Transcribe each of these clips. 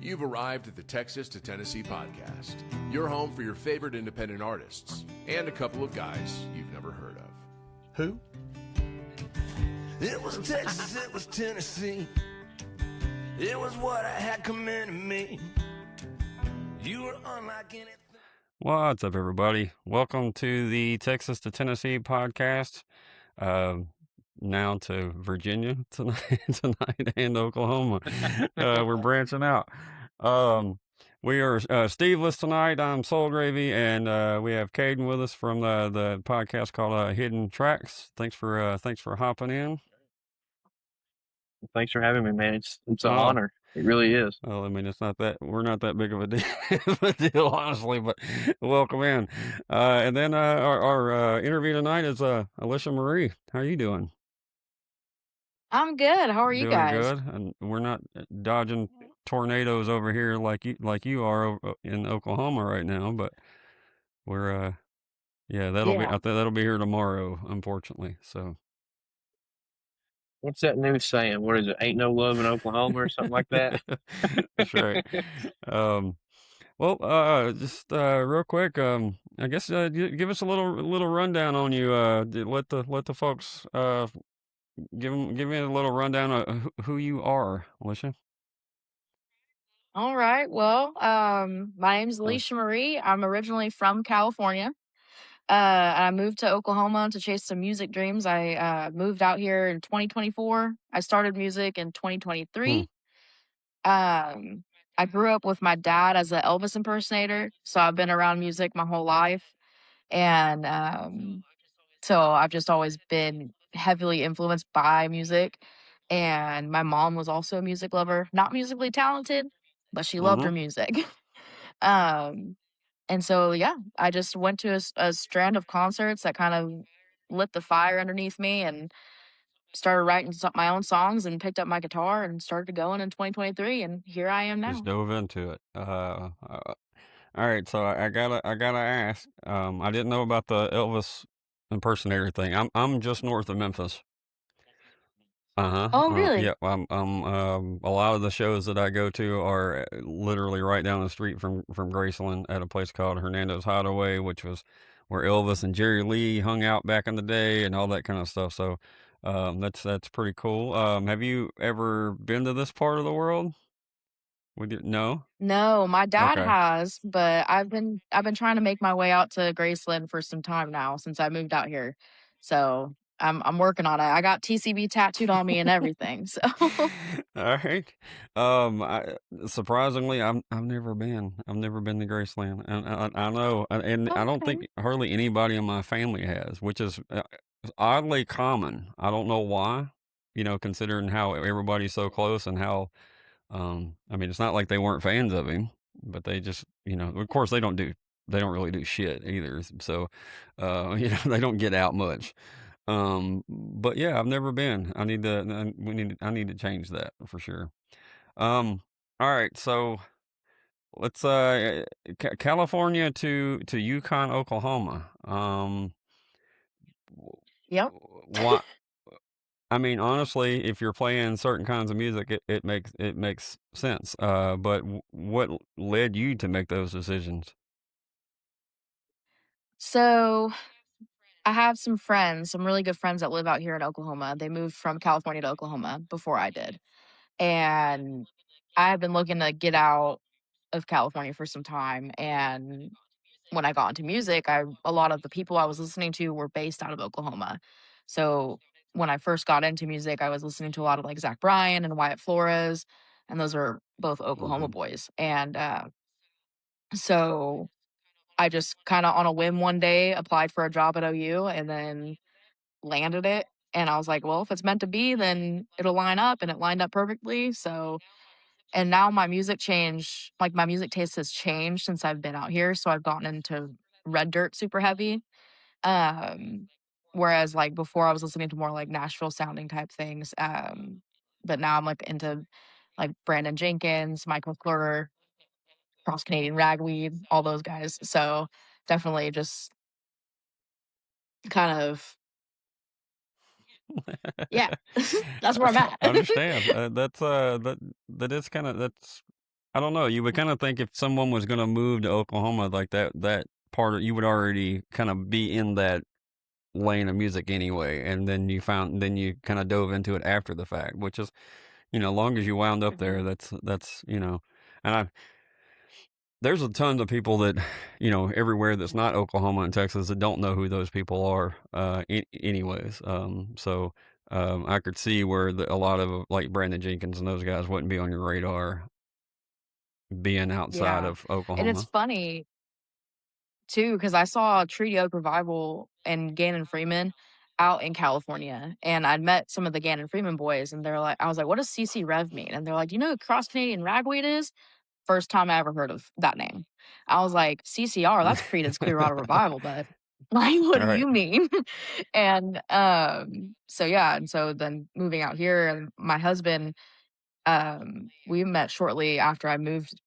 You've arrived at the Texas to Tennessee podcast, your home for your favorite independent artists and a couple of guys you've never heard of. Who? It was Texas, it was Tennessee. It was what I had coming to me. You were unlike anything. What's up, everybody? Welcome to the Texas to Tennessee podcast. Now to Virginia tonight and Oklahoma. We're branching out. We are Steveless tonight. I'm Soul Gravy, and we have Caden with us from the podcast called Hidden Tracks. Thanks for hopping in. Thanks for having me, man. It's an honor. It really is. Well, I mean, we're not that big of a deal, honestly, but welcome in. And then our interview tonight is Alisha Marie. How are you doing? I'm good. How are you Doing guys? good, and we're not dodging tornadoes over here like you are in Oklahoma right now, but we're that'll be here tomorrow, unfortunately. So What's that news saying? What is it? Ain't no love in Oklahoma or something like that? That's right. Well, just real quick, I guess give us a little rundown on you. Let the folks give me a little rundown of who you are, Alicia. All right. Well, my name's Alisha Marie. I'm originally from California. I moved to Oklahoma to chase some music dreams. I moved out here in 2024. I started music in 2023. I grew up with my dad as an Elvis impersonator, so I've been around music my whole life. And so I've just always been heavily influenced by music. And my mom was also a music lover, not musically talented, but she loved her music. And so, yeah, I just went to a strand of concerts that kind of lit the fire underneath me and started writing my own songs and picked up my guitar and started going in 2023. And here I am now. Just dove into it. All right, so I gotta ask. I didn't know about the Elvis impersonator thing. I'm just north of Memphis. Oh, really? Yeah. A lot of the shows that I go to are literally right down the street from Graceland at a place called Hernando's Hideaway, which was where Elvis and Jerry Lee hung out back in the day and all that kind of stuff. So, that's pretty cool. Have you ever been to this part of the world? No? No, my dad Okay. has, but I've been trying to make my way out to Graceland for some time now since I moved out here. So I'm working on it. I got TCB tattooed on me and everything. So All right. Surprisingly, I've never been. I've never been to Graceland, and I know, and I don't think hardly anybody in my family has, which is oddly common. I don't know why. Considering how everybody's so close and how, I mean, it's not like they weren't fans of him, but they just, of course, they don't really do shit either. So, they don't get out much. But yeah, I've never been. I need to change that for sure. All right, so let's California to Yukon, Oklahoma. yep. What? I mean, honestly, if you're playing certain kinds of music, it makes sense. But what led you to make those decisions? So I have some really good friends that live out here in Oklahoma. They moved from California to Oklahoma before I did. And I've been looking to get out of California for some time. And when I got into music, a lot of the people I was listening to were based out of Oklahoma. So when I first got into music, I was listening to a lot of like Zach Bryan and Wyatt Flores, and those are both Oklahoma boys. And so I just kind of on a whim one day applied for a job at OU and then landed it. And I was like, well, if it's meant to be, then it'll line up, and it lined up perfectly. So, and now my music taste has changed since I've been out here. So I've gotten into red dirt super heavy. Whereas like before I was listening to more like Nashville sounding type things. But now I'm like into like Brandon Jenkins, Mike McClure, Cross Canadian Ragweed, all those guys. So definitely just kind of, yeah, that's where I'm at. I understand. That is kind of I don't know. You would kind of think if someone was going to move to Oklahoma like that part of, you would already kind of be in that lane of music anyway, and then you kind of dove into it after the fact, which is, long as you wound up there, that's and there's a tons of people that, everywhere that's not Oklahoma and Texas that don't know who those people are, anyways. So I could see where a lot of like Brandon Jenkins and those guys wouldn't be on your radar being outside Yeah. of And it's Oklahoma. funny too, because I saw Treaty Oak Revival and Gannon Freeman out in California, and I'd met some of the Gannon Freeman boys, and I was like, what does CC Rev mean? And they're like, you know who Cross Canadian Ragweed is? First time I ever heard of that name. I was like, CCR, that's Creedence Clearwater Revival, but like, what do Right. you mean? And so yeah, and so then moving out here, and my husband, we met shortly after I moved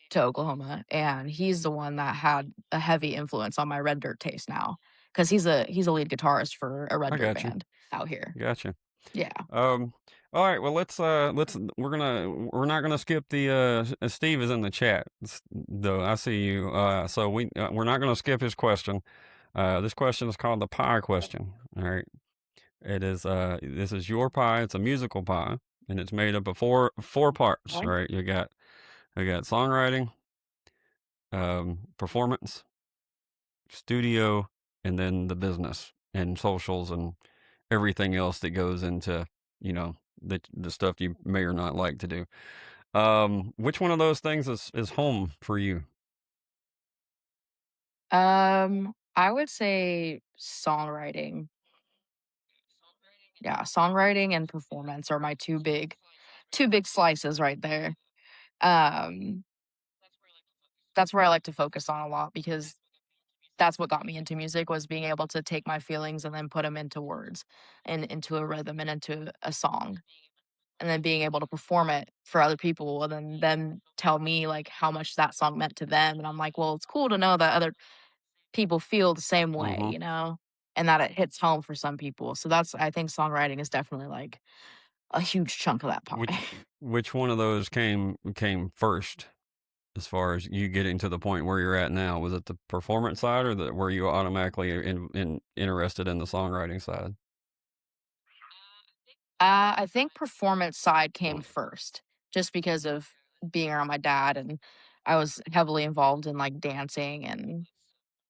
to Oklahoma, and he's the one that had a heavy influence on my Red Dirt taste now, because he's a lead guitarist for a Red I Dirt got you. band out here. Gotcha. Yeah. All right. Well, we're not gonna skip the Steve is in the chat though. I see you. So we're not gonna skip his question. This question is called the pie question. All right. It is this is your pie. It's a musical pie, and it's made up of four parts. All right. We got songwriting, performance, studio, and then the business and socials and everything else that goes into, the stuff you may or not like to do. Which one of those things is home for you? I would say songwriting. Yeah, songwriting and performance are my two big slices right there. Um, that's where I like to focus on a lot, because that's what got me into music, was being able to take my feelings and then put them into words and into a rhythm and into a song, and then being able to perform it for other people, and then them tell me like how much that song meant to them, and I'm like, well, it's cool to know that other people feel the same way, Mm-hmm. and that it hits home for some people. So I think songwriting is definitely like a huge chunk of that pie. Which one of those came first, as far as you getting to the point where you're at now? Was it the performance side, or were you automatically interested in the songwriting side? I think performance side came first, just because of being around my dad, and I was heavily involved in like dancing and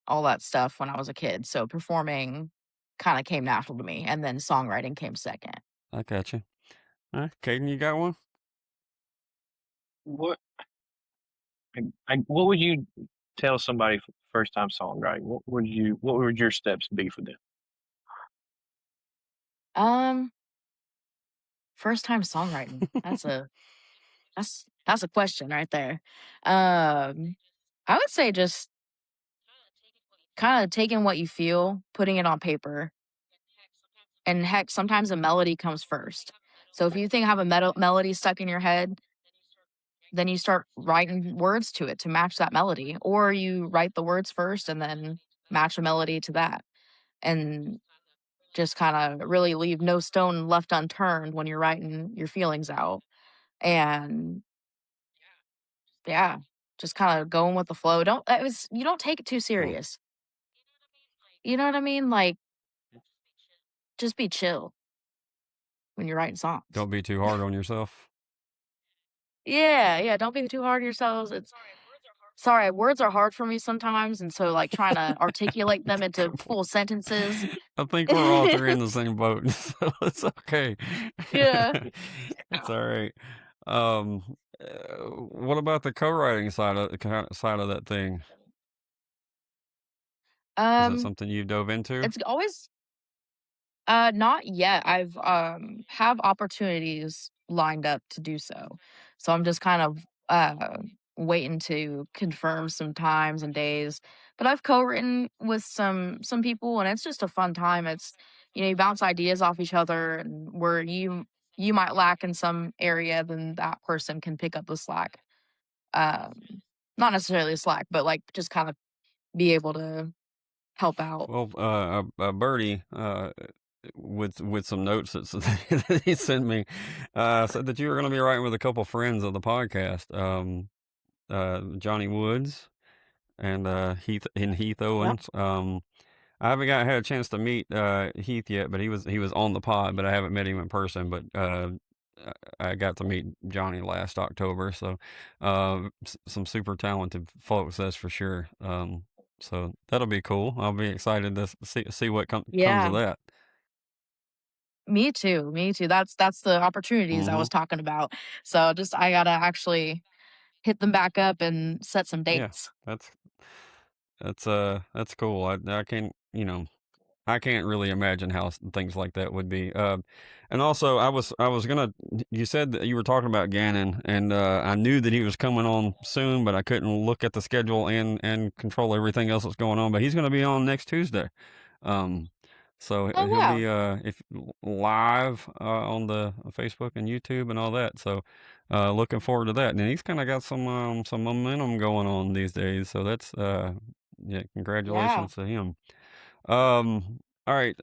all that stuff when I was a kid. So performing kind of came natural to me, and then songwriting came second. I got you. All right, Caden, you got one? What what would you tell somebody for first time songwriting? What would your steps be for them? Um, First time songwriting. That's a question right there. I would say just kind of taking what you feel, putting it on paper, and heck, sometimes a melody comes first. So if you think have a melody stuck in your head, then you start writing words to it to match that melody, or you write the words first and then match a melody to that, and just kind of really leave no stone left unturned when you're writing your feelings out. And yeah, just kind of going with the flow. You don't take it too serious. You know what I mean? Like, just be chill when you're writing songs. Don't be too hard on yourself. Yeah, don't be too hard on yourselves. Sorry, words are hard for me sometimes, and so like trying to articulate them into full sentences. I think we're all three in the same boat, so it's okay. Yeah. It's all right. What about the co-writing side of that thing? Is that something you dove into? It's always not yet. I've have opportunities lined up to do so. So I'm just kind of waiting to confirm some times and days. But I've co-written with some people, and it's just a fun time. It's you bounce ideas off each other, and where you might lack in some area, then that person can pick up the slack. Um Not necessarily slack, but like just kind of be able to help out. Well, Birdie, with some notes that he sent me, said that you were going to be writing with a couple friends of the podcast. Johnny Woods and Heath Yep. Owens. I haven't had a chance to meet Heath yet, but he was on the pod, but I haven't met him in person. But I got to meet Johnny last October, so some super talented folks, that's for sure. So that'll be cool. I'll be excited to see what comes of Yeah. that. Me too. Me too. That's the opportunities I Hmm. was talking about. So just I gotta actually hit them back up and set some Yeah, dates. that's cool. I can't, I can't really imagine how things like that would be. And also, I was gonna. You said that you were talking about Gannon, and I knew that he was coming on soon, but I couldn't look at the schedule and control everything else that's going on. But he's gonna be on next Tuesday. Um, so Oh he'll wow. be if live on the Facebook and YouTube and all that. So looking forward to that. And he's kind of got some momentum going on these days. So that's yeah, Yeah. congratulations to him. All right.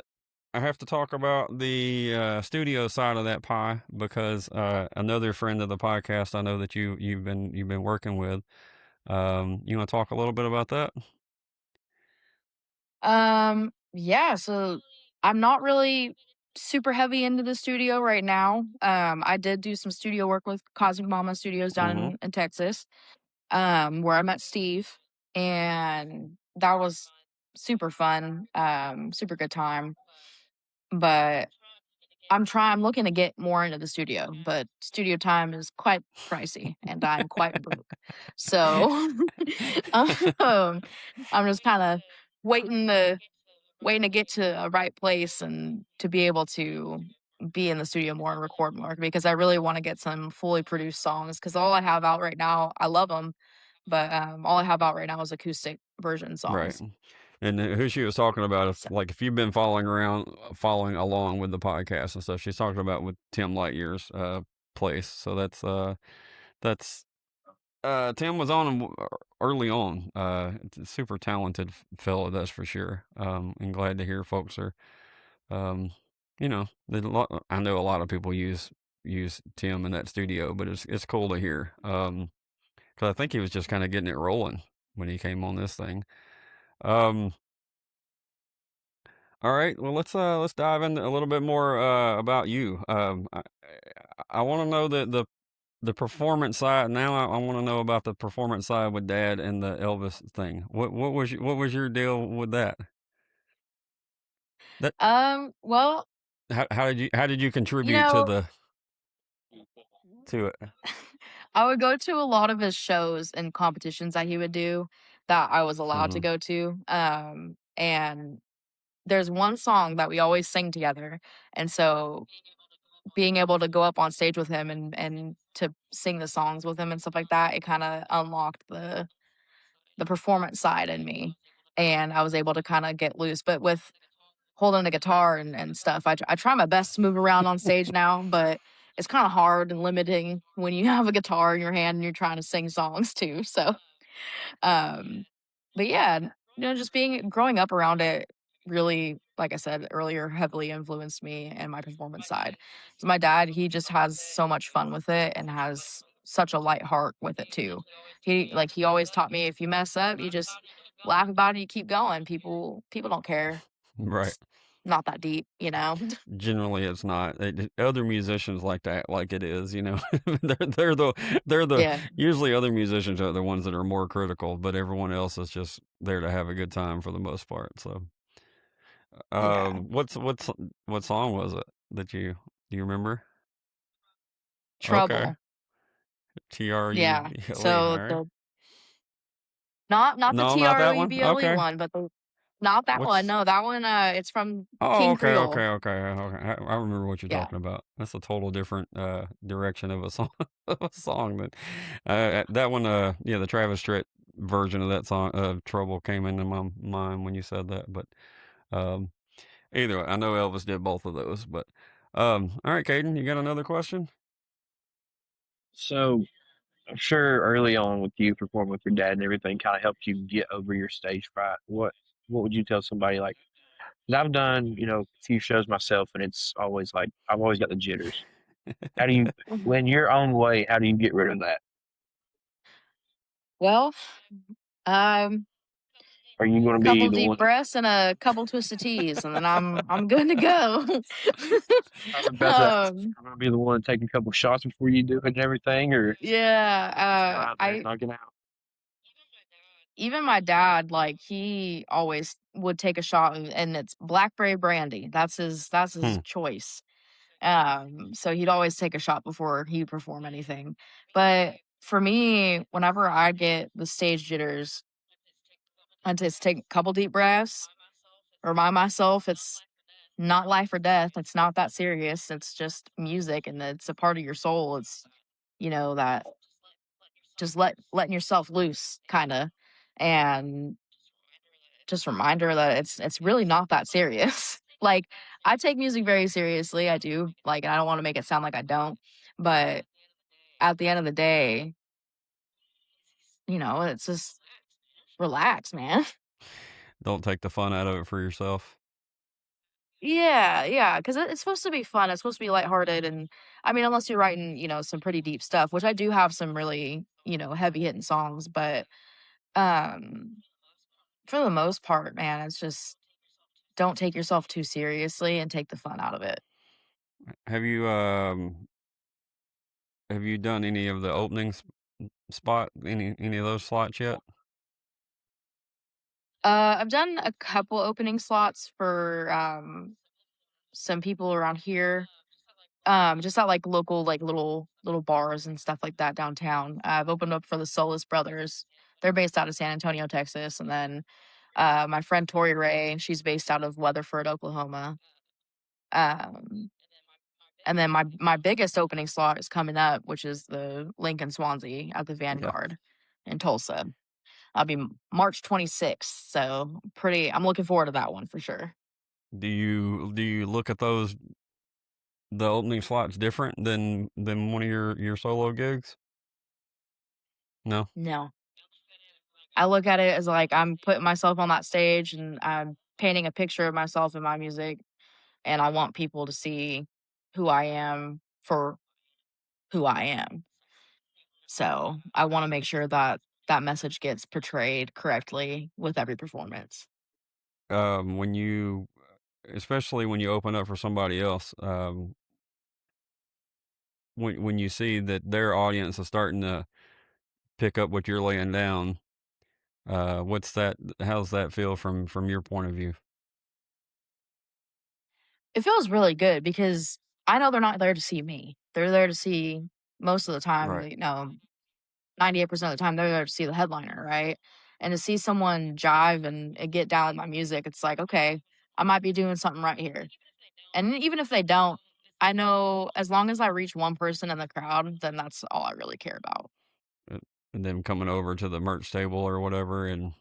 I have to talk about the studio side of that pie because another friend of the podcast I know that you've been working with. You want to talk a little bit about that? Yeah, so I'm not really super heavy into the studio right now. I did do some studio work with Cosmic Mama Studios down Mm-hmm. in Texas, where I met Steve, and that was super fun, super good time. But I'm looking to get more into the studio, but studio time is quite pricey and I'm quite broke. So um, I'm just kind of waiting to waiting to get to a right place and to be able to be in the studio more and record more because I really want to get some fully produced songs because all I have out right now, I love them, but all I have out right now is acoustic version Right. songs. And who she was talking about, So, if you've been following along with the podcast and stuff, she's talking about with Tim Lightyear's place. So that's Tim was on him early on. It's a super talented fellow, that's for sure. And glad to hear folks are, um, I know a lot of people use Tim in that studio, but it's cool to hear. Because I think he was just kind of getting it rolling when he came on this thing. Um, all right, well let's dive into a little bit more about you. I want to know the performance side. Now I want to know about the performance side with Dad and the Elvis thing. What was your deal with that? That well, how did you you contribute know, to it? I would go to a lot of his shows and competitions that he would do that I was allowed to Hmm. go to. And there's one song that we always sing together. And so being able to go up on stage with him and to sing the songs with him and stuff like that, it kind of unlocked the performance side in me. And I was able to kind of get loose. But with holding a guitar and stuff, I try my best to move around on stage now, but it's kind of hard and limiting when you have a guitar in your hand and you're trying to sing songs too. So um, but yeah, just growing up around it really, like I said earlier, heavily influenced me and my performance side. So my dad, he just has so much fun with it and has such a light heart with it too. He always taught me if you mess up, you just laugh about it, you keep going. People don't care. Right. It's not that deep. Generally, it's not. Other musicians like to act like it is. They're the Yeah, usually other musicians are the ones that are more critical, but everyone else is just there to have a good time for the most part. So, yeah. what song was it that do you remember? Okay, Trouble. Trouble. Yeah. All So right. the not the No, not that one. TROUBLE Okay. one, but not that one. What's No, that one, it's from Oh, King okay, Creole. okay, okay, okay. I remember what you're Yeah. talking about. That's a total different direction of a song. Of a song that that one. Yeah, the Travis Tritt version of that song, "Trouble," came into my mind when you said that. But um, either way, I know Elvis did both of those. But all right, Caden, you got another question? So I'm sure early on with you performing with your dad and everything kind of helped you get over your stage fright. What would you tell somebody like? 'Cause I've done a few shows myself, and it's always like I've always got the jitters. How do you, Mhm. when you're on way, how do you get rid of that? Well, um, Are you going to be couple the deep one? breaths and a couple twisted teas, and then I'm good to go. I was about to ask, um, I'm going to be the one taking a couple shots before you do it and everything, or just go yeah, out there and knock it out. even my dad, like he always would take a shot, and it's blackberry brandy. That's his Hmm. choice. So he'd always take a shot before he'd perform anything. But for me, whenever I get the stage jitters, I just take a couple deep breaths, remind myself it's not life or death. It's not that serious. It's just music, and it's a part of your soul. It's that just letting yourself loose, kind of, and just reminder that it's really not that serious. Like, I take music very seriously. I do. Like, and I don't want to make it sound like I don't, but at the end of the day, it's just relax, man. Don't take the fun out of it for yourself. Yeah, because it's supposed to be fun. It's supposed to be lighthearted, and I mean, unless you're writing, some pretty deep stuff, which I do have some really, heavy hitting songs, but um, for the most part, man, it's just don't take yourself too seriously and take the fun out of it. Have you have you done any of the openings spot any of those slots yet? I've done a couple opening slots for some people around here. Just at like local, like little bars and stuff like that downtown. I've opened up for the Solis Brothers. They're based out of San Antonio, Texas, and then my friend Tori Ray, she's based out of Weatherford, Oklahoma. Um, and then my biggest opening slot is coming up, which is the Lincoln Swansea at the Okay. Vanguard in Tulsa. I'll be March 26th, so I'm looking forward to that one for sure. Do you look at the opening slots different than one of your solo gigs? No. No, I look at it as like I'm putting myself on that stage and I'm painting a picture of myself in my music, and I want people to see who I am for who I am. So I want to make sure that that message gets portrayed correctly with every performance. When you, especially when you open up for somebody else, when you see that their audience is starting to pick up what you're laying down, what's that? How's that feel from your point of view? It feels really good because I know they're not there to see me. They're there to see, most of the time, Right. 98% of the time, they're there to see the headliner, right? And to see someone jive and get down with my music, it's like, okay, I might be doing something right here. And even if they don't, I know as long as I reach one person in the crowd, then that's all I really care about. Uh, and them coming over to the merch table or whatever, and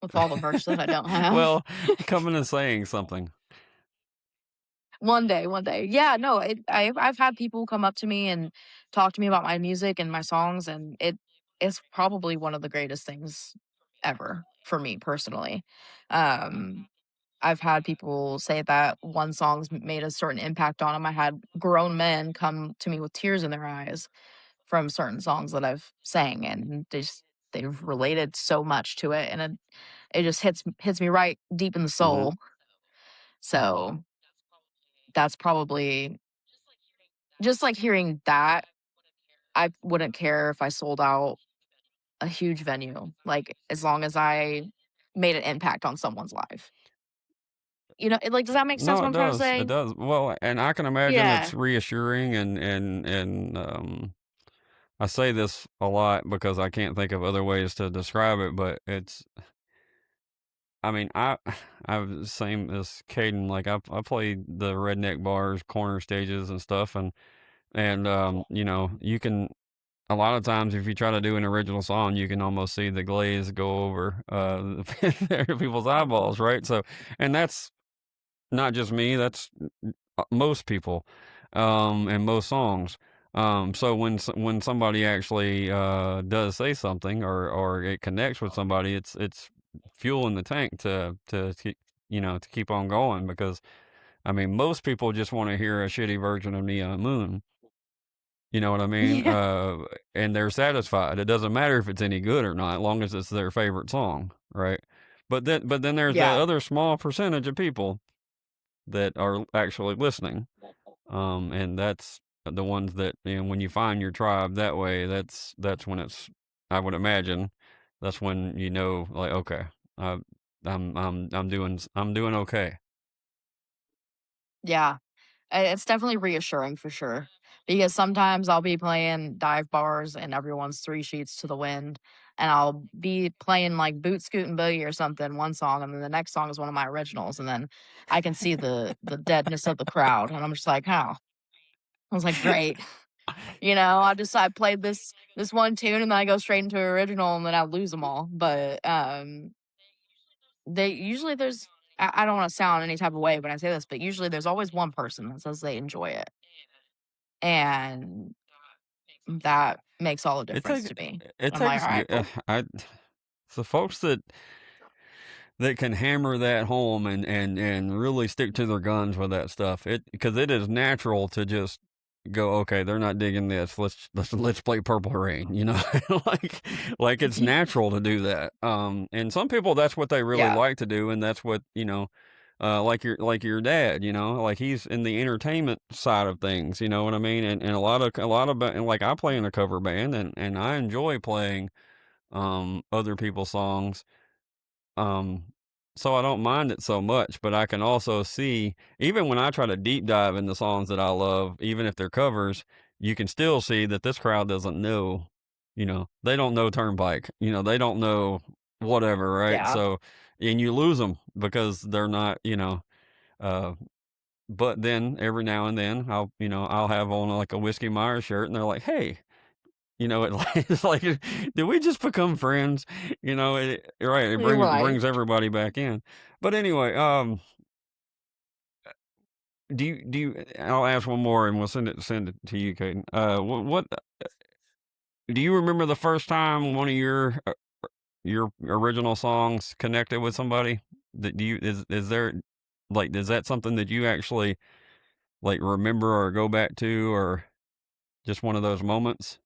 With all the merch that I don't have. well, coming and saying something. One day, one day. Yeah, no, I've had people come up to me and talk to me about my music and my songs, and it's probably one of the greatest things ever for me personally. Um, I've had people say that one song's made a certain impact on them. I had grown men come to me with tears in their eyes from certain songs that I've sang, and they've related so much to it, and it just hits me right deep in the Hmm. soul. So that's probably just like hearing that. I wouldn't care if I sold out a huge venue, like as long as I made an impact on someone's life. Like, does that make sense No, what it I'm trying to does. It say? does. Well, and I can imagine Yeah. it's reassuring and I say this a lot because I can't think of other ways to describe it, but I mean, I've same as Caden. Like I played the redneck bars, corner stages, and stuff, and you can a lot of times if you try to do an original song, you can almost see the glaze go over people's eyeballs, right? So, and that's not just me. That's most people, and most songs. So when somebody actually does say something or it connects with somebody, it's fuel in the tank to keep to keep on going because I mean most people just want to hear a shitty version of Neon Moon. You know what I mean? Yeah. And they're satisfied. It doesn't matter if it's any good or not, as long as it's their favorite song, right? But then there's that Yeah. other small percentage of people that are actually listening, and that's the ones that, when you find your tribe that way, that's when it's. I would imagine that's when like, okay, uh, I'm doing okay. Yeah. It's definitely reassuring for sure. Because sometimes I'll be playing dive bars and everyone's three sheets to the wind. And I'll be playing like Boot Scoot and Boogie or something, one song, and then the next song is one of my originals. And then I can see the deadness of the crowd. And I'm just like, oh. I was like, great. I played this one tune and then I go straight into original and then I lose them all. But they usually I don't want to sound any type of way when I say this, but usually there's always one person that says they enjoy it. And that makes all the It difference takes to me. it I'm like, takes all right, cool. I the folks that can hammer that home and really stick to their guns with that stuff. Because it is natural to just go, okay, they're not digging this. Let's play Purple Rain. like it's natural to do that. And some people, that's what they really Yeah. like to do, and that's what like your dad. Like he's in the entertainment side of things. You know what I mean? And and like I play in a cover band, and I enjoy playing other people's songs, um, so I don't mind it so much, but I can also see, even when I try to deep dive into songs that I love, even if they're covers, you can still see that this crowd doesn't know, they don't know Turnpike, they don't know whatever, right? Yeah. So, and you lose them because they're not, uh, but then every now and then I'll have on like a Whiskey Myers shirt and they're like, hey, it's like, did we just become friends? Right? It You're brings right. brings everybody back in. But anyway, do you? I'll ask one more, and we'll send it to you, Caden. What do you remember the first time one of your original songs connected with somebody? That do you is there like is that something that you actually like remember or go back to, or just one of those moments?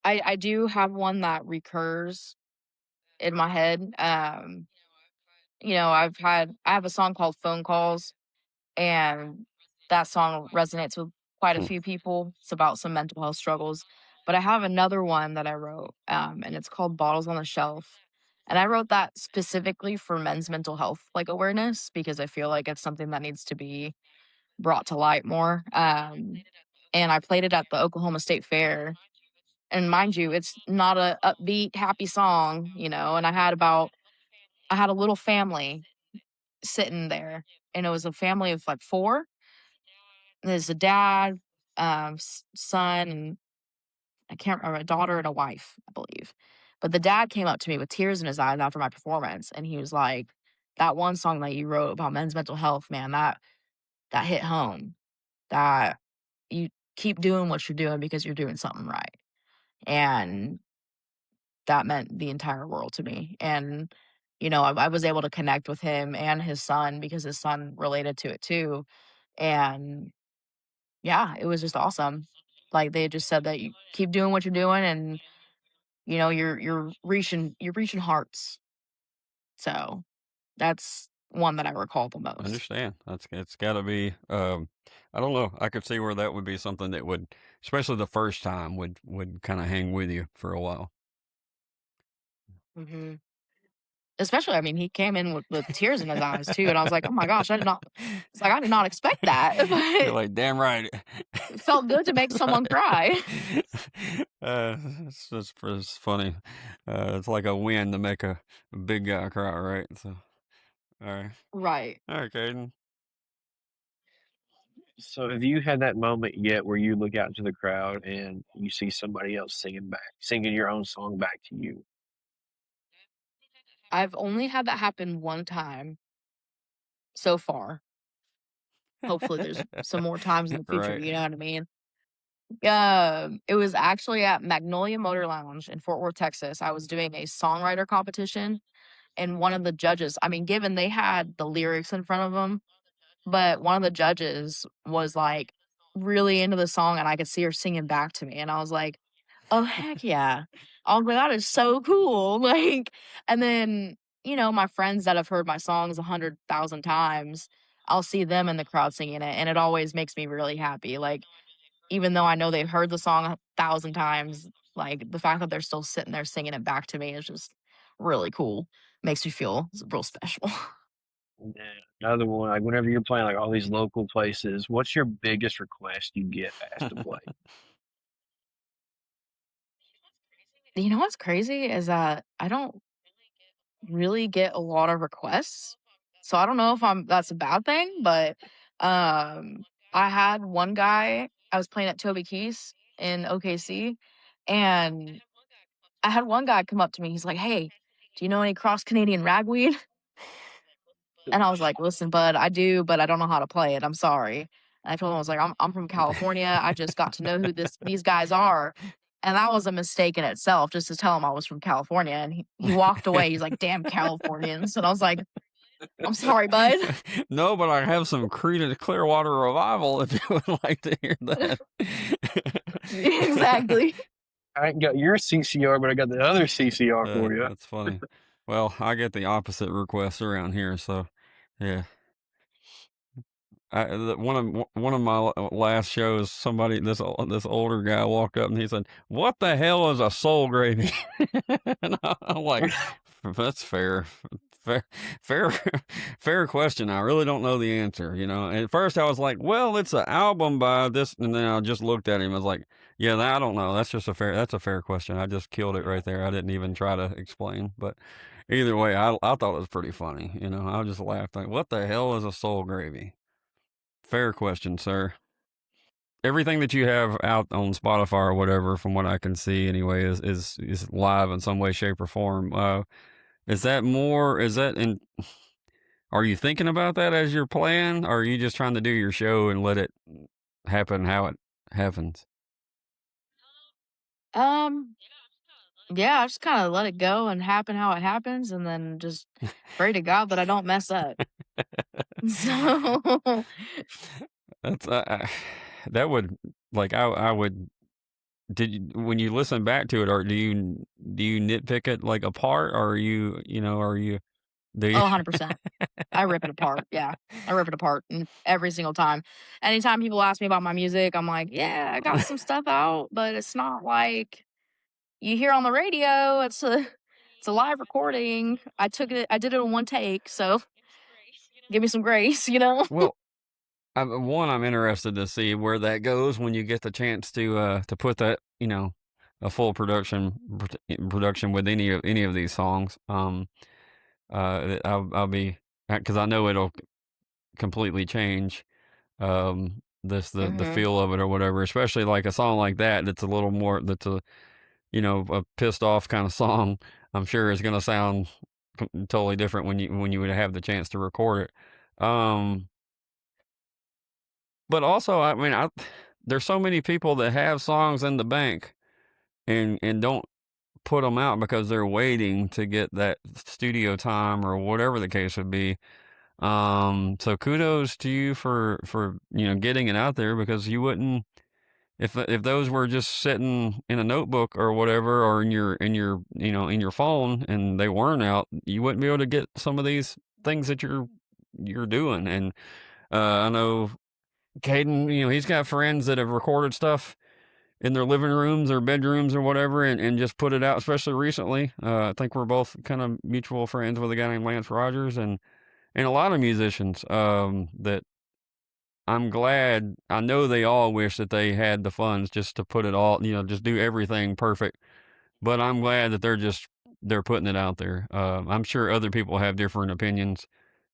I do have one that recurs in my head. I have a song called Phone Calls, and that song resonates with quite a Hmm. few people. It's about some mental health struggles. But I have another one that I wrote, and it's called Bottles on the Shelf. And I wrote that specifically for men's mental health like awareness because I feel like it's something that needs to be brought to light more. And I played it at the Oklahoma State Fair. And mind you, it's not a upbeat, happy song, and I had a little family sitting there, and it was a family of like four. There's a dad, son, and I can't remember, a daughter and a wife, I believe. But the dad came up to me with tears in his eyes after my performance, and he was like, "That one song that you wrote about men's mental health, man, that hit home. That you keep doing what you're doing because you're doing something right." And that meant the entire world to me. And I was able to connect with him and his son because his son related to it too. And yeah, it was just awesome. Like they just said that you keep doing what you're doing, and you're reaching hearts. So that's one that I recall the I most. understand. It's got to be. I don't know. I could see where that would be something that would, especially the first time, would kind of hang with you for a while. Hmm. Especially, I mean, he came in with tears in his eyes too, and I was like, "Oh my gosh, I did not." It's like I did not expect that, You're but like, damn right. it felt good to make someone cry. It's funny. It's like a win to make a big guy cry, right? So, all right, Right. all right, Caden. So have you had that moment yet where you look out into the crowd and you see somebody else singing your own song back to you? I've only had that happen one time so far. Hopefully, there's some more times in the future. Right. You know what I mean? It was actually at Magnolia Motor Lounge in Fort Worth, Texas. I was doing a songwriter competition, and one of the judges, I mean, given they had the lyrics in front of them, but one of the judges was like really into the song and I could see her singing back to me. And I was like, oh, heck yeah. I was like, that is so cool. Like, and then, my friends that have heard my songs 100,000 times, I'll see them in the crowd singing it. And it always makes me really happy. Like, even though I know they've heard the song 1,000 times, like the fact that they're still sitting there singing it back to me is just really cool. Makes me feel real special. Yeah. Another one, like whenever you're playing like all these local places, what's your biggest request you get asked to play? You know what's crazy is that I don't really get a lot of requests. So I don't know if that's a bad thing, but I had one guy, I was playing at Toby Keith's in OKC, and I had one guy come up to me. He's like, "Hey, do you know any cross Canadian ragweed?" And I was like, "Listen, bud, I do, but I don't know how to play it. I'm sorry." And I told him, I was like, I'm from California. I just got to know who these guys are. And that was a mistake in itself, just to tell him I was from California. And he walked away. He's like, "Damn Californians." And I was like, "I'm sorry, bud." No, but I have some Creedence Clearwater Revival if you would like to hear that. Exactly. I ain't got your CCR, but I got the other CCR for you. That's funny. Well, I get the opposite requests around here, so yeah. One of my last shows, this older guy walked up and he said, "What the hell is a soul gravy?" And I'm like, "That's fair, fair, fair, fair question. I really don't know the answer, At first, I was like, "Well, it's an album by this," and then I just looked at him. I was like, "Yeah, I don't know. That's a fair question. I just killed it right there. I didn't even try to explain, but." Either way, I thought it was pretty funny, I just laughed like, "What the hell is a soul gravy?" Fair question, sir. Everything that you have out on Spotify or whatever, from what I can see anyway, is live in some way, shape, or form. Is that more? Is that in? Are you thinking about that as you're playing, or are you just trying to do your show and let it happen how it happens? Yeah, I just kind of let it go and happen how it happens, and then just pray to God that I don't mess up. So That's that would like I would. When you listen back to it, or do you nitpick it like apart, or are you do you? 100%. I rip it apart. Yeah. I rip it apart every single time. Anytime people ask me about my music, I'm like, "Yeah, I got some stuff out, but it's not like you hear on the radio. It's a live recording. I did it in one take, so give me some grace, you know?" Well, I'm interested to see where that goes when you get the chance to put that, a full production with any of these songs. I'll be, because I know it'll completely change the Mhm. feel of it or whatever. Especially like a song like that that's a little more, that's a pissed off kind of song. I'm sure is going to sound totally different when you would have the chance to record it. But also, I mean, there's so many people that have songs in the bank and don't put them out because they're waiting to get that studio time or whatever the case would be. So kudos to you for getting it out there, because you wouldn't, if those were just sitting in a notebook or whatever, or in your phone, and they weren't out, you wouldn't be able to get some of these things that you're doing. And I know Caden, he's got friends that have recorded stuff in their living rooms or bedrooms or whatever, and just put it out, especially recently. I think we're both kind of mutual friends with a guy named Lance Rogers, and a lot of musicians that I'm glad. I know they all wish that they had the funds just to put it all, just do everything perfect. But I'm glad that they're putting it out there. I'm sure other people have different opinions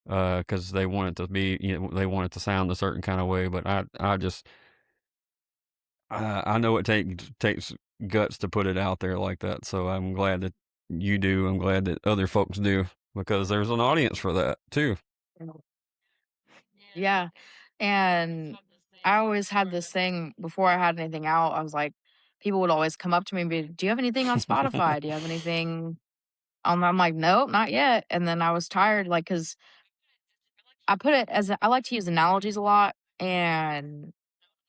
because they want it to be, they want it to sound a certain kind of way. But I just I know it takes guts to put it out there like that. So I'm glad that you do. I'm glad that other folks do, because there's an audience for that too. Yeah. And I always had this thing before I had anything out. I was like, people would always come up to me and be, "Do you have anything on Spotify? Do you have anything?" I'm like, "Nope, not yet." And then I was tired, like, because I put it I like to use analogies a lot. And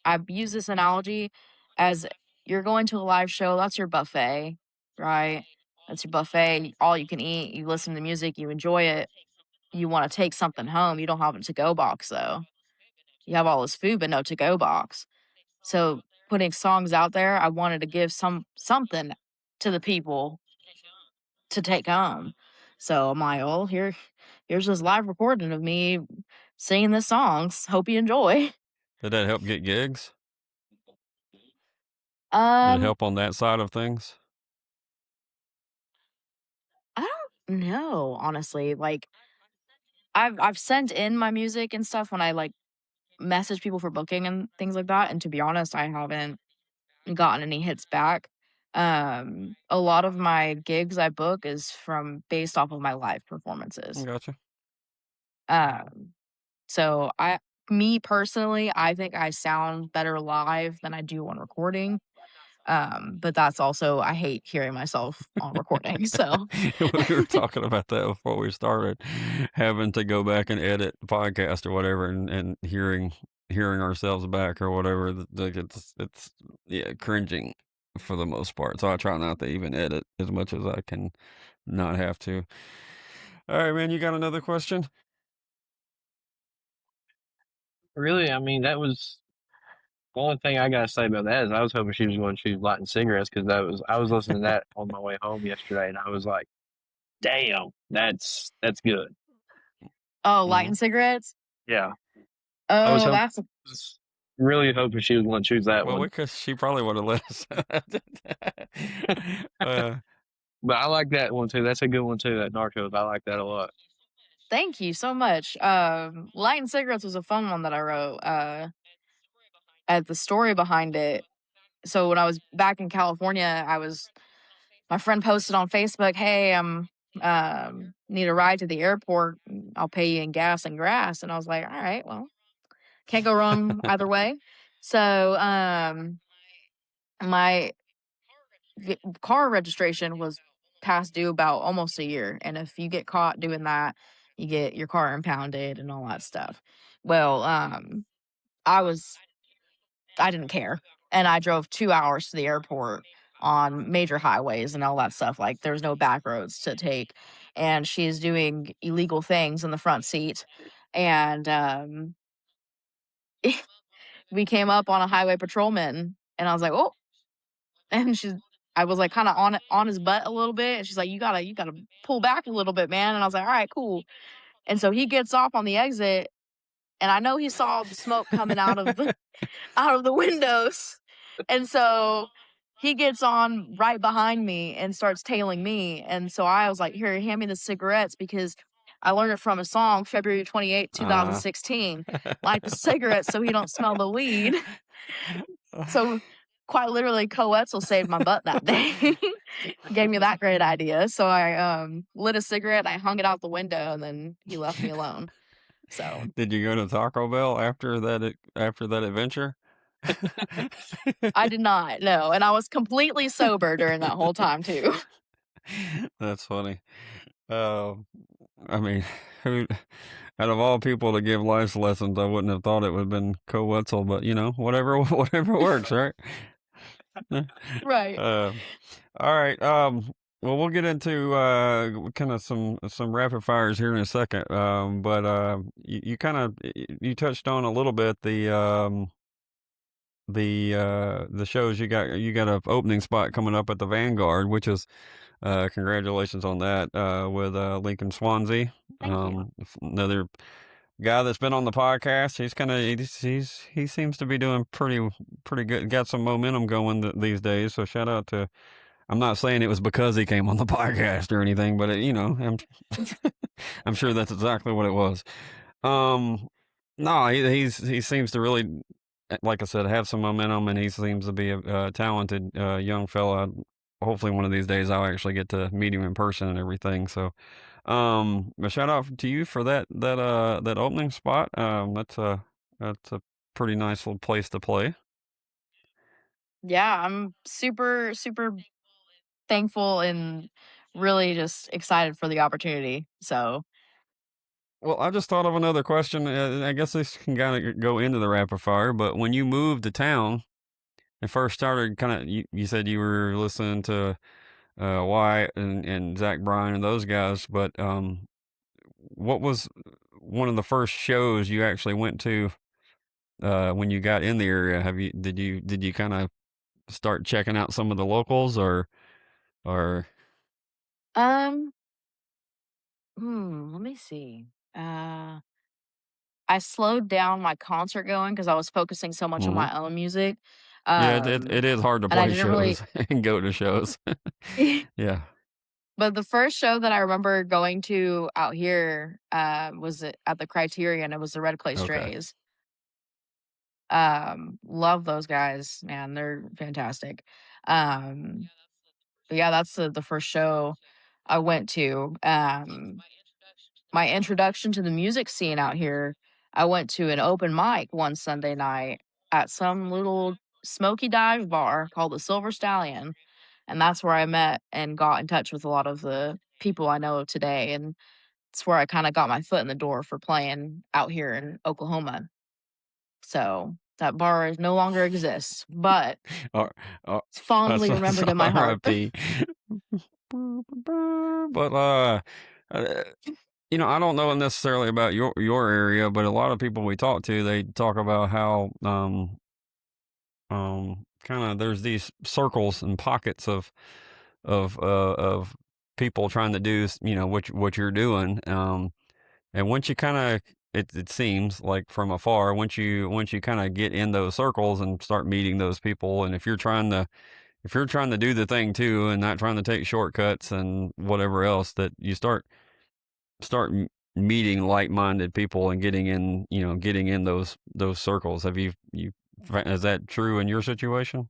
I've used this analogy as you're going to a live show, that's your buffet, right? That's your buffet, all you can eat, you listen to music, you enjoy it. You want to take something home. You don't have a to-go box though. You have all this food, but no to-go box. So putting songs out there, I wanted to give something to the people to take home. So I'm like, well, here's this live recording of me singing the songs. Hope you enjoy. Did that help get gigs? Did it help on that side of things? I don't know, honestly. Like I've sent in my music and stuff when I like message people for booking and things like that. And to be honest, I haven't gotten any hits back. A lot of my gigs I book is from based off of my live performances. Gotcha. So me personally, I think I sound better live than I do on recording. But that's also I hate hearing myself on recording. So We were talking about that before we started, having to go back and edit the podcast or whatever, and hearing ourselves back or whatever. Like it's cringing for the most part. So I try not to even edit as much as I can not have to. All right, man. You got another question? Really, I mean, that was the only thing I gotta say about that is I was hoping she was going to choose lighting cigarettes because I was listening to that on my way home yesterday, and I was like, damn, that's good. oh, lighting cigarettes. Yeah, I was Oh, that's really hoping she was going to choose that Well, one. because she probably would have let us. But I like that one too. That's a good one too. That Narcos, I like that a lot. thank you so much. Lighting cigarettes was a fun one that I wrote. At the story behind it. So when I was back in California, my friend posted on Facebook, "Hey, I'm need a ride to the airport. I'll pay you in gas and grass." And I was like, "All right, well, can't go wrong either way." So my car registration was past due about almost a year, and if you get caught doing that, you get your car impounded and all that stuff. Well, I didn't care. And I drove 2 hours to the airport on major highways and all that stuff. Like, there's no back roads to take. And she's doing illegal things in the front seat. And we came up on a highway patrolman, and I was like, "Oh," and I was like kind of on his butt a little bit, and she's like, "You gotta pull back a little bit, man." And I was like, "All right, cool." And so he gets off on the exit, and I know he saw the smoke coming out of the windows. And so he gets on right behind me and starts tailing me. And so I was like, "Here, hand me the cigarettes," because I learned it from a song, February 28th, 2016. Light the cigarettes so he don't smell the weed. So quite literally, Coetzel saved my butt that day. Gave me that great idea. So I lit a cigarette, I hung it out the window, and then he left me alone. So Did you go to Taco Bell after that adventure? I did not, no. And I was completely sober during that whole time too. That's funny. I mean, who out of all people to give life lessons, I wouldn't have thought it would have been Wetzel, but whatever works, right? Right. All right. Well, we'll get into kind of some rapid fires here in a second. But you kind of you touched on a little bit the shows you got a opening spot coming up at the Vanguard, which is congratulations on that with Lincoln Swansea. Thank you. Another guy that's been on the podcast. He seems to be doing pretty good. Got some momentum going these days. So shout out to. I'm not saying it was because he came on the podcast or anything, but I'm sure that's exactly what it was. No, he seems to really, like I said, have some momentum, and he seems to be a talented young fella. Hopefully, one of these days, I'll actually get to meet him in person and everything. So, a shout out to you for that opening spot. That's a pretty nice little place to play. Yeah, I'm super, super thankful and really just excited for the opportunity. So Well, I just thought of another question. I guess this can kind of go into the rapid fire, but when you moved to town and first started, kind of, you said you were listening to Wyatt and Zach Bryan and those guys, but what was one of the first shows you actually went to when you got in the area? Did you kind of start checking out some of the locals or Um, let me see. I slowed down my concert going because I was focusing so much on Mhm. my own music. Yeah, it is hard to And I play didn't really shows and go to shows. Yeah. but the first show that I remember going to out here, was at the Criterion. It was the Red Clay Okay. Strays. Love those guys, man. They're fantastic. Um, but yeah, that's the first show I went to. My introduction to the music scene out here, I went to an open mic one Sunday night at some little smoky dive bar called the Silver Stallion. And that's where I met and got in touch with a lot of the people I know of today. And it's where I kind of got my foot in the door for playing out here in Oklahoma. So that bar no longer exists, but Or, it's fondly that's remembered in my heart. R.I.P. But uh, I don't know necessarily about your area, but a lot of people we talk to, they talk about how kind of there's these circles and pockets of people trying to do what you're doing. And once you kind of it seems like from afar, once you kind of get in those circles and start meeting those people, and if you're trying to do the thing too and not trying to take shortcuts and whatever else, that you start meeting like-minded people and getting in those circles. Have you is that true in your situation?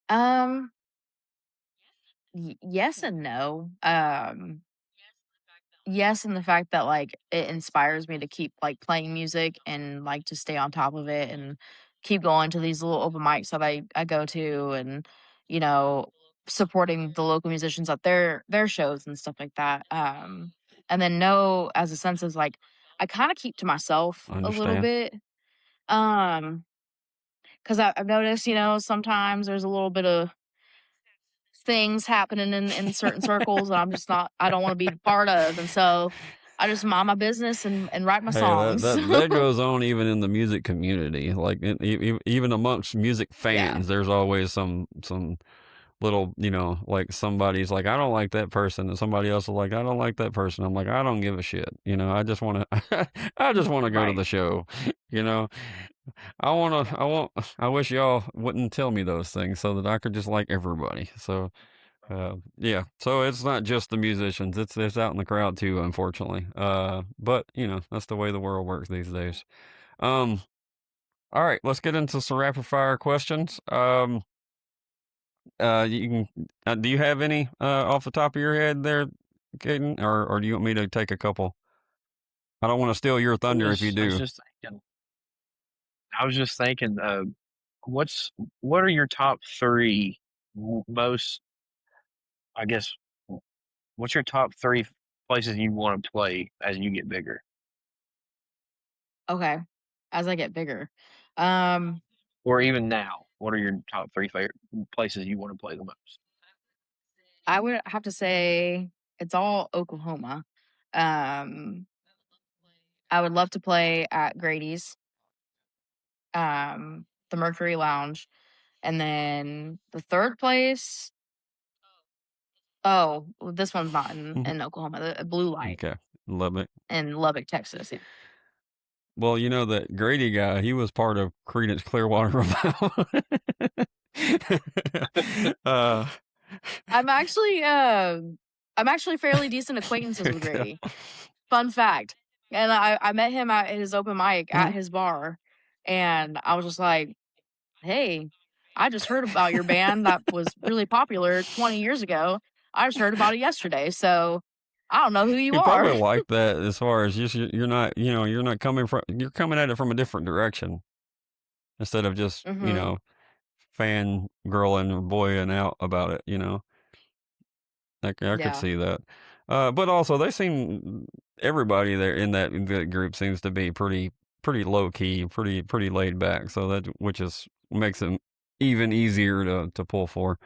Um, yes and no. Yes, in the fact that like it inspires me to keep like playing music and like to stay on top of it and keep going to these little open mics that I go to, and you know supporting the local musicians at their shows and stuff like that. And then no, as a sense of like I kind of keep to myself a little Understand. bit. Um, because I've noticed, sometimes there's a little bit of things happening in certain circles that I don't want to be part of. And so I just mind my business and write my Hey, that songs. that that goes on even in the music community. Like even amongst music Yeah, fans, there's always some little, like somebody's like, I don't like that person, and somebody else is like, I don't like that person. I'm like, I don't give a shit. I just want to, I just want to go to right. the show. You know, I wish y'all wouldn't tell me those things so that I could just like everybody. So, yeah. So it's not just the musicians; it's out in the crowd too, unfortunately. But that's the way the world works these days. Um. All right, let's get into some rapid fire questions. You can. Do you have any off the top of your head there, Caden, or do you want me to take a couple? I don't want to steal your I thunder if you was I was do. just thinking. I was just thinking. What's what are your top three most? I guess. What's your top three places you want to play as you get bigger, Okay. As I get bigger. Um, or even now? What are your top three favorite places you want to play the most? I would have to say it's all Oklahoma. Um, I would love to play at Grady's, the Mercury Lounge, and then the third place. Oh, well, this one's not in Oklahoma. The Blue Light Okay, love it. in Lubbock, Texas. Well, that Grady guy, he was part of Creedence Clearwater Revival. uh, I'm actually fairly decent acquaintances with okay. Grady. Fun fact. And I met him at his open mic at Mhm. his bar, and I was just like, "Hey, I just heard about your band that was really popular 20 years ago. I just heard about it yesterday, so I don't know who you He are." probably liked that as far as just you're not you're coming at it from a different direction instead of just Mhm. fan girling or boying out about it. I could Yeah. see that. But also they everybody there in that group seems to be pretty low key, pretty laid back. So which makes it even easier to pull for.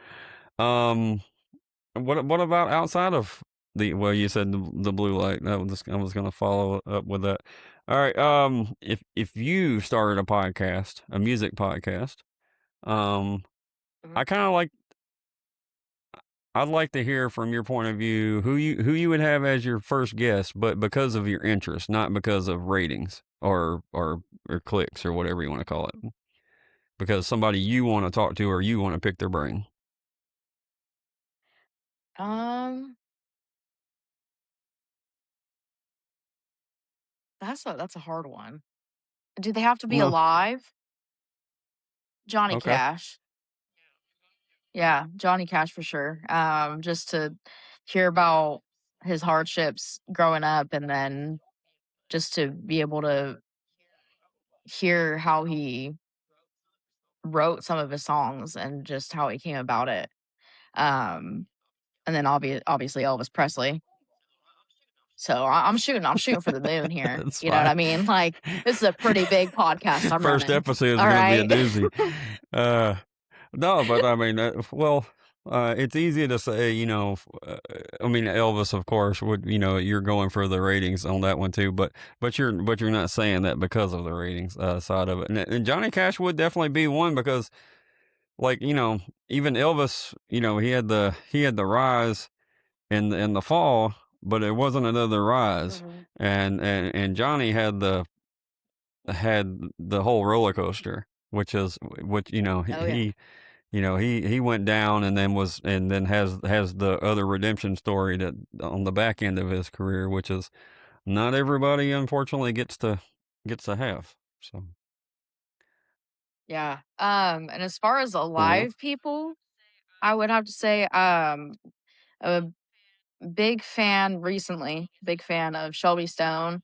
What about outside of well, you said the blue light. I was going to follow up with that. All right. If you started a music podcast, um, I kind of I'd like to hear from your point of view who you would have as your first guest, but because of your interest, not because of ratings or clicks or whatever you want to call it. Because somebody you want to talk to or you want to pick their brain. Um, that's a hard one. Do they have to be No. alive? Johnny Okay. Cash. Yeah, Johnny Cash for sure. Just to hear about his hardships growing up and then just to be able to hear how he wrote some of his songs and just how he came about it. And then obviously Elvis Presley. So I'm shooting for the moon here. That's You know what fine. I mean? Like, this is a pretty big podcast I'm First running. episode is All going to right. be a doozy. No, but I mean, it's easy to say, I mean, Elvis, of course, would, you're going for the ratings on that one too, but you're not saying that because of the ratings side of it. And Johnny Cash would definitely be one because, like, even Elvis, he had the rise and the fall, but it wasn't another rise. Mhm. And Johnny had the whole roller coaster, which Oh, yeah. he went down and then has the other redemption story that on the back end of his career, which is not everybody unfortunately gets to have. So Yeah. And as far as uh alive people, I would have to say, a big fan of Shelby Stone.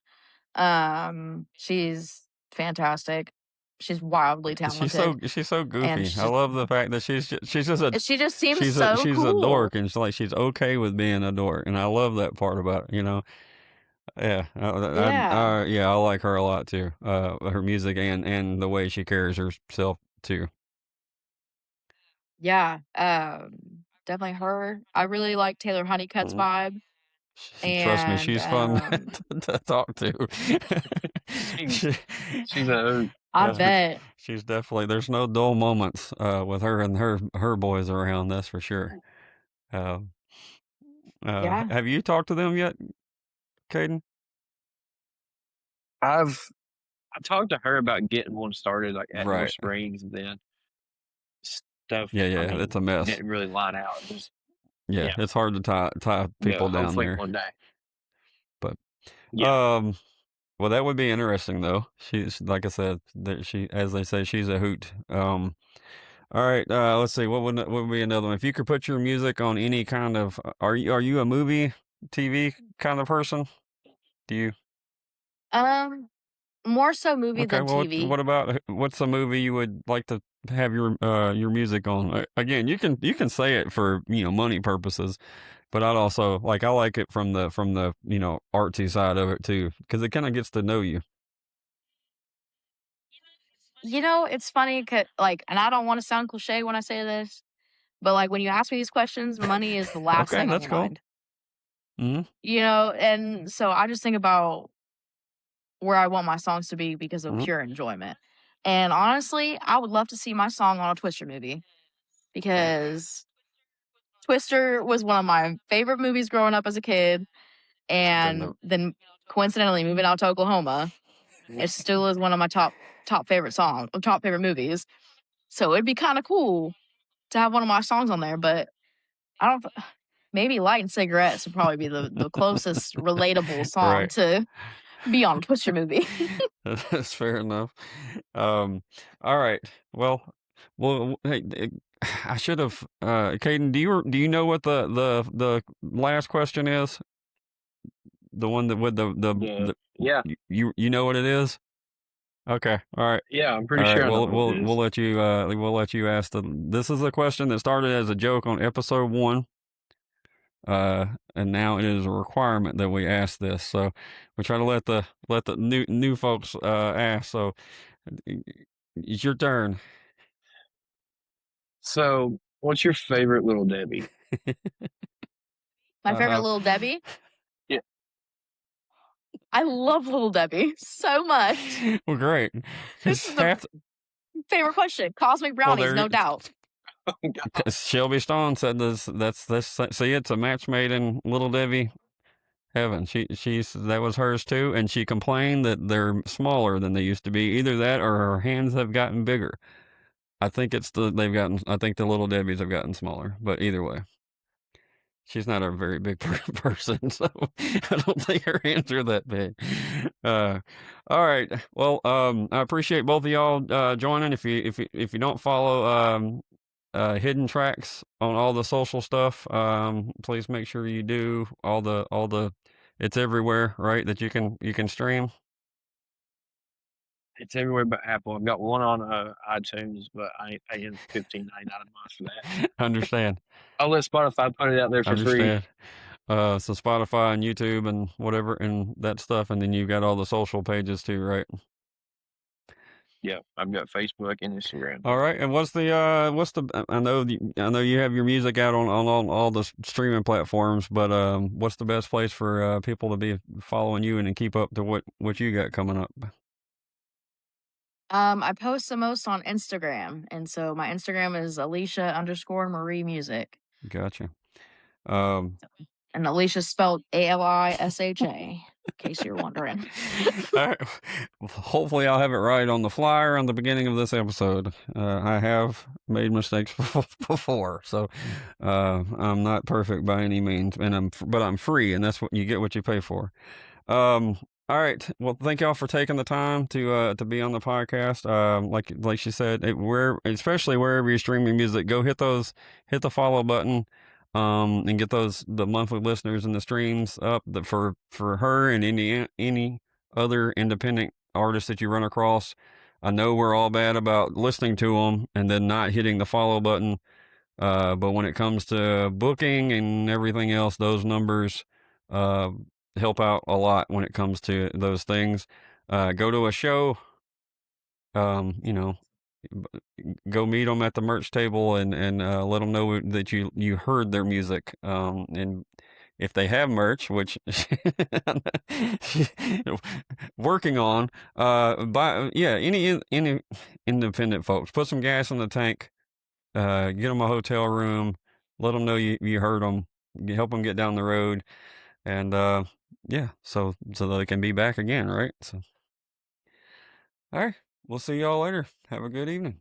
She's fantastic. She's wildly talented, she's so and goofy. I love the fact that she just seems so she's a cool. dork, and she's okay with being a dork, and I love that part about it. Yeah, Yeah. yeah, I like her a lot too. Her music and the way she carries herself too. Yeah. Definitely her. I really like Taylor Honeycutt's Mhm. vibe. Trust me, And she's fun to talk to. She's She- she's a I uh, bet. she's definitely there's no dull moments with her and her boys around. That's for sure. Uh, Yeah. have you talked to them yet, Caden? I talked to her about getting one started like at North Right. Springs, and then stuff. Yeah, I it's mean, a mess. didn't really line out. Just Yeah, yeah, it's hard to tie yeah. people down Hopefully there. one day. But Yeah, well, that would be interesting though. She's like I said, that as they say, she's a hoot. All right, let's see. What would be another one? If you could put your music on any kind of, are you a movie, TV kind of person? Do you? Um, More so movie Okay. than Well, TV. what about what's a movie you would like to have your music on? Again, you can say it for money purposes, but I like it from the artsy side of it too, because it kind of gets to know you. It's funny, and I don't want to sound cliche when I say this, but like when you ask me these questions, money is the last Okay, thing on that's my cool. mind. Hmm. And so I just think about where I want my songs to be because of Hmm. pure enjoyment. And honestly, I would love to see my song on a Twister movie because Twister was one of my favorite movies growing up as a kid. And then coincidentally moving out to Oklahoma, it still is one of my top favorite movies. So it'd be kind of cool to have one of my songs on there, but I don't. Maybe Light and Cigarettes would probably be the closest relatable song Right. to be on a Twister movie. That's fair enough. All right. Hey, I should have. Caden, do you know what the last question is? The one that with yeah, you know what it is? Okay. All right. yeah. I'm All pretty right. sure I know what it is. We'll let you ask this is a question that started as a joke on episode 1. and now it is a requirement that we ask this. So we try to let the new folks ask. So it's your turn. So, what's your favorite Little Debbie? My favorite Uh-huh. Little Debbie? Yeah. I love Little Debbie so much. Well, great. This is the favorite question. Cosmic brownies, no doubt. Shelby Stone said this. See, it's a match made in Little Debbie heaven. She's that was hers too, and she complained that they're smaller than they used to be. Either that, or her hands have gotten bigger. I think I think the Little Debbies have gotten smaller. But either way, she's not a very big person, so I don't think her hands are that big. All right. Well, I appreciate both of y'all joining. If you don't follow Hidden Tracks on all the social stuff, please make sure you do. All the it's everywhere, right? That you can stream. It's everywhere but Apple. I've got one on iTunes, but I ain't paying $15.99 a month for that. Understand. I'll let Spotify put it out there for free. Understand. So Spotify and YouTube and whatever and that stuff, and then you've got all the social pages too, right? Yeah, I've got Facebook and Instagram. All right. And what's the I know you have your music out on all the streaming platforms, but what's the best place for people to be following you and keep up to what you got coming up? I post the most on Instagram, and so my Instagram is Alisha_Marie Music. Gotcha. And Alisha spelled Alisha, in case you're wondering. All right. Hopefully I'll have it right on the flyer on the beginning of this episode. I have made mistakes before, so I'm not perfect by any means, but I'm free, and that's what you get, what you pay for. All right. Well, thank y'all for taking the time to be on the podcast. Like she said, especially wherever you're streaming music, go hit the follow button, and get the monthly listeners and the streams up for her and any other independent artist that you run across. I know we're all bad about listening to them and then not hitting the follow button. But when it comes to booking and everything else, those numbers, help out a lot when it comes to those things. Go to a show, you know, go meet them at the merch table and let them know that you heard their music. And if they have merch, which working on, any independent folks, put some gas in the tank, get them a hotel room, let them know you heard them, help them get down the road. And so they can be back again, right? So, all right, we'll see y'all later. Have a good evening.